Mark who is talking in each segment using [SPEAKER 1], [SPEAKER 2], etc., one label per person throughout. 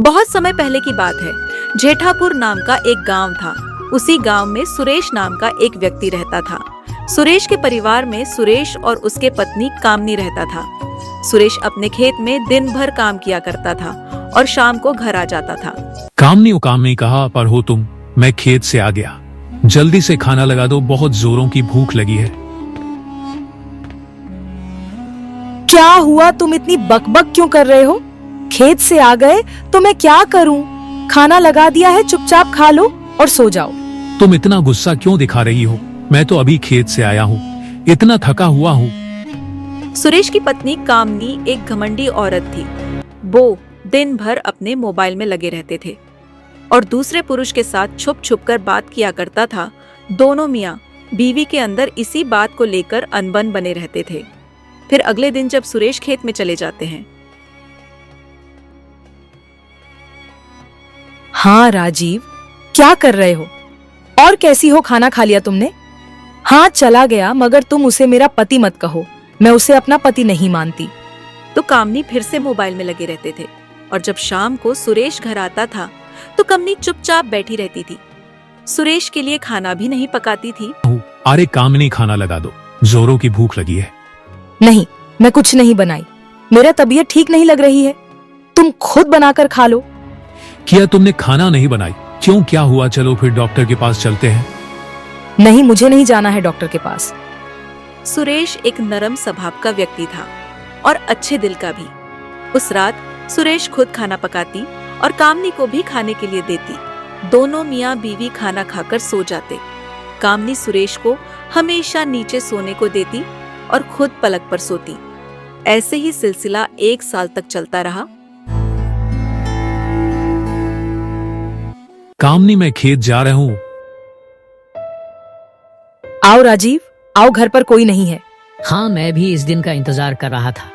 [SPEAKER 1] बहुत समय पहले की बात है। जेठापुर नाम का एक गांव था। उसी गांव में सुरेश नाम का एक व्यक्ति रहता था। सुरेश के परिवार में सुरेश और उसके पत्नी कामनी रहता था। सुरेश अपने खेत में दिन भर काम किया करता था और शाम को घर आ जाता था।
[SPEAKER 2] कामनी कहा, पर हो तुम? मैं खेत से आ गया, जल्दी से खाना लगा दो, बहुत जोरों की भूख लगी है।
[SPEAKER 3] क्या हुआ, तुम इतनी बकबक क्यों कर रहे हो? खेत से आ गए तो मैं क्या करूं? खाना लगा दिया है, चुपचाप खा लो और सो जाओ।
[SPEAKER 2] तुम इतना गुस्सा क्यों दिखा रही हो? मैं तो अभी खेत से आया हूँ, इतना थका हुआ हूँ।
[SPEAKER 1] सुरेश की पत्नी कामनी एक घमंडी औरत थी। वो दिन भर अपने मोबाइल में लगे रहते थे और दूसरे पुरुष के साथ छुप छुप कर बात किया करता था। दोनों मियाँ बीवी के अंदर इसी बात को लेकर अनबन बने रहते थे। फिर अगले दिन जब सुरेश खेत में चले जाते हैं।
[SPEAKER 3] हाँ राजीव, क्या कर रहे हो? और कैसी हो? खाना खा लिया तुमने? हाँ चला गया, मगर तुम उसे मेरा पति मत कहो, मैं उसे अपना पति नहीं मानती।
[SPEAKER 1] तो कामनी फिर से मोबाइल में लगे रहते थे और जब शाम को सुरेश घर आता था तो कामनी चुपचाप बैठी रहती थी। सुरेश के लिए खाना भी नहीं पकाती थी।
[SPEAKER 2] अरे कामनी, खाना लगा दो, जोरों की भूख लगी है।
[SPEAKER 3] नहीं, मैं कुछ नहीं बनाई, मेरा तबीयत ठीक नहीं लग रही है, तुम खुद बनाकर खा लो।
[SPEAKER 2] क्या तुमने खाना नहीं बनाई? क्यों, क्या हुआ? चलो फिर डॉक्टर के पास चलते हैं।
[SPEAKER 3] नहीं, मुझे नहीं जाना है डॉक्टर के पास।
[SPEAKER 1] सुरेश एक नरम स्वभाव का व्यक्ति था और अच्छे दिल का भी। उस रात सुरेश खुद खाना पकाती और कामनी को भी खाने के लिए देती। दोनों मियाँ बीवी खाना खाकर सो जाते। कामनी सुरेश को हमेशा नीचे सोने को देती और खुद पलक पर सोती। ऐसे ही सिलसिला 1 साल तक चलता रहा।
[SPEAKER 2] कामनी, मैं खेत जा रहा हूँ।
[SPEAKER 3] आओ राजीव, आओ, घर पर कोई नहीं है।
[SPEAKER 4] हाँ, मैं भी इस दिन का इंतजार कर रहा था।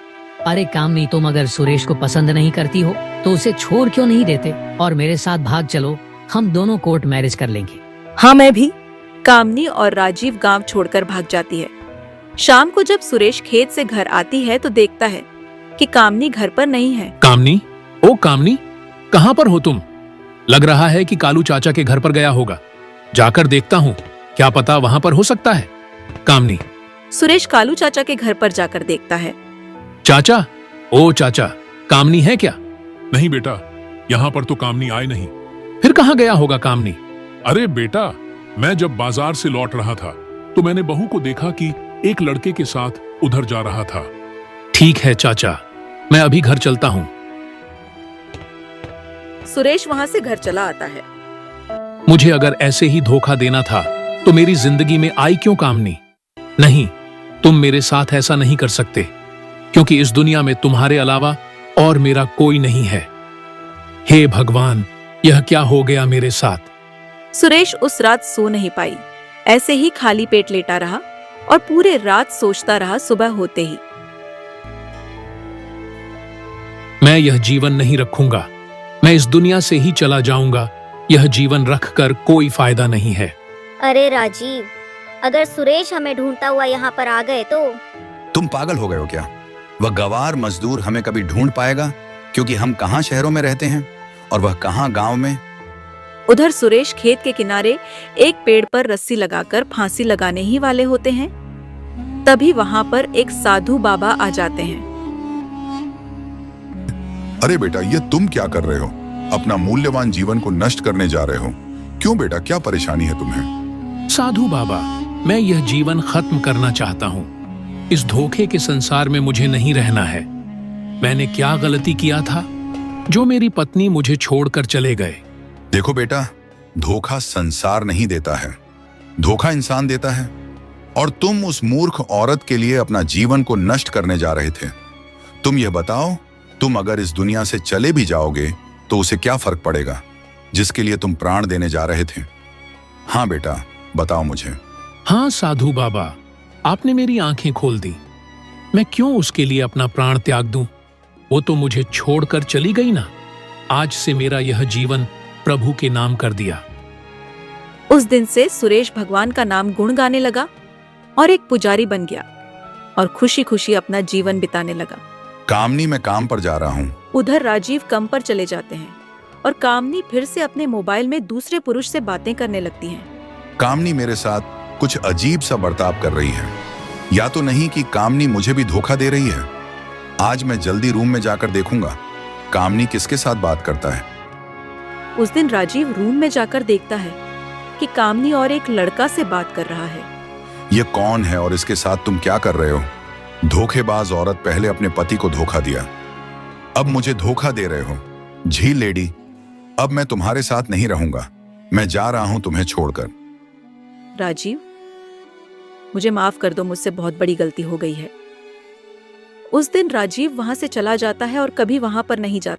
[SPEAKER 4] अरे कामनी, तुम अगर सुरेश को पसंद नहीं करती हो तो उसे छोड़ क्यों नहीं देते और मेरे साथ भाग चलो, हम दोनों कोर्ट मैरिज कर लेंगे।
[SPEAKER 3] हाँ, मैं भी।
[SPEAKER 1] कामनी और राजीव गांव छोड़कर भाग जाती है। शाम को जब सुरेश खेत से घर आती है तो देखता है कि कामनी घर पर नहीं है।
[SPEAKER 2] कामनी, ओ कामनी, कहाँ पर हो तुम? लग रहा है कि कालू चाचा के घर पर गया होगा। जाकर देखता हूँ, क्या पता वहाँ पर हो सकता है। कामनी।
[SPEAKER 1] सुरेश कालू चाचा के घर पर जाकर देखता है।
[SPEAKER 2] चाचा, ओ चाचा, कामनी है क्या?
[SPEAKER 5] नहीं बेटा, यहाँ पर तो कामनी आई नहीं।
[SPEAKER 2] फिर कहाँ गया होगा कामनी?
[SPEAKER 5] अरे बेटा, मैं जब बाजार से लौट रहा था तो मैंने बहू को देखा कि एक लड़के के साथ उधर जा रहा था।
[SPEAKER 2] ठीक है चाचा, मैं अभी घर चलता हूँ।
[SPEAKER 1] सुरेश वहाँ से घर चला आता है।
[SPEAKER 2] मुझे अगर ऐसे ही धोखा देना था तो मेरी जिंदगी में आई क्यों कामनी? नहीं, तुम मेरे साथ ऐसा नहीं कर सकते, क्योंकि इस दुनिया में तुम्हारे अलावा और मेरा कोई नहीं है। हे भगवान, यह क्या हो गया मेरे साथ?
[SPEAKER 1] सुरेश उस रात सो नहीं पाई। ऐसे ही खाली पेट लेटा रहा और पूरे रात सोचता रहा। सुबह होते ही,
[SPEAKER 2] मैं यह जीवन नहीं रखूंगा, मैं इस दुनिया से ही चला जाऊंगा। यह जीवन रखकर कोई फायदा नहीं है।
[SPEAKER 6] अरे राजीव, अगर सुरेश हमें ढूंढता हुआ यहाँ पर आ गए तो?
[SPEAKER 7] तुम पागल हो गए हो क्या? वह गवार मजदूर हमें कभी ढूंढ पाएगा? क्योंकि हम कहाँ शहरों में रहते हैं और वह कहाँ गांव में।
[SPEAKER 1] उधर सुरेश खेत के किनारे एक पेड़ पर रस्सी लगाकर फांसी लगाने ही वाले होते हैं। तभी वहाँ पर एक साधु बाबा आ जाते हैं।
[SPEAKER 8] अरे बेटा, ये तुम क्या कर रहे हो? अपना मूल्यवान जीवन को नष्ट करने जा रहे हो। क्यों बेटा, क्या परेशानी है तुम्हें?
[SPEAKER 2] साधु बाबा, मैं यह जीवन खत्म करना चाहता हूँ। इस धोखे के संसार में मुझे नहीं रहना है। मैंने क्या गलती किया था जो मेरी पत्नी मुझे छोड़कर चले गए?
[SPEAKER 8] देखो बेटा, धोखा संसार नहीं देता है, धोखा इंसान देता है। और तुम उस मूर्ख औरत के लिए अपना जीवन को नष्ट करने जा रहे थे। तुम यह बताओ, तुम अगर इस दुनिया से चले भी जाओगे तो उसे क्या फर्क पड़ेगा जिसके लिए तुम प्राण देने जा रहे थे? हाँ बेटा, बताओ मुझे।
[SPEAKER 2] हाँ साधु बाबा, आपने मेरी आंखें खोल दी। मैं क्यों उसके लिए अपना प्राण त्याग दूं? वो तो मुझे छोड़कर चली गई ना। आज से मेरा यह जीवन प्रभु के नाम कर दिया।
[SPEAKER 1] उस दिन से सुरेश भगवान का नाम गुण गाने लगा और एक पुजारी बन गया और खुशी खुशी अपना जीवन बिताने लगा।
[SPEAKER 8] कामनी, मैं काम पर जा रहा हूँ।
[SPEAKER 1] उधर राजीव कम पर चले जाते हैं। और कामनी फिर से अपने मोबाइल में दूसरे पुरुष से बातें करने लगती है।
[SPEAKER 8] कामनी मेरे साथ कुछ अजीब सा बर्ताव कर रही है। या तो नहीं कि कामनी मुझे भी धोखा दे रही है। आज मैं जल्दी रूम में जाकर देखूंगा कामनी किसके साथ बात करता है।
[SPEAKER 1] उस दिन राजीव रूम में जाकर देखता है कि कामनी और एक लड़का से बात कर रहा है।
[SPEAKER 8] ये कौन है और इसके साथ तुम क्या कर रहे हो? धोखेबाज औरत, पहले अपने पति को धोखा दिया, अब मुझे धोखा दे रहे हो। झील लेडी, अब मैं तुम्हारे साथ नहीं रहूंगा। मैं जा रहा हूं तुम्हें छोड़कर।
[SPEAKER 1] राजीव, मुझे माफ कर दो, मुझसे बहुत बड़ी गलती हो गई है। उस दिन राजीव वहां से चला जाता है और कभी वहां पर नहीं जाता।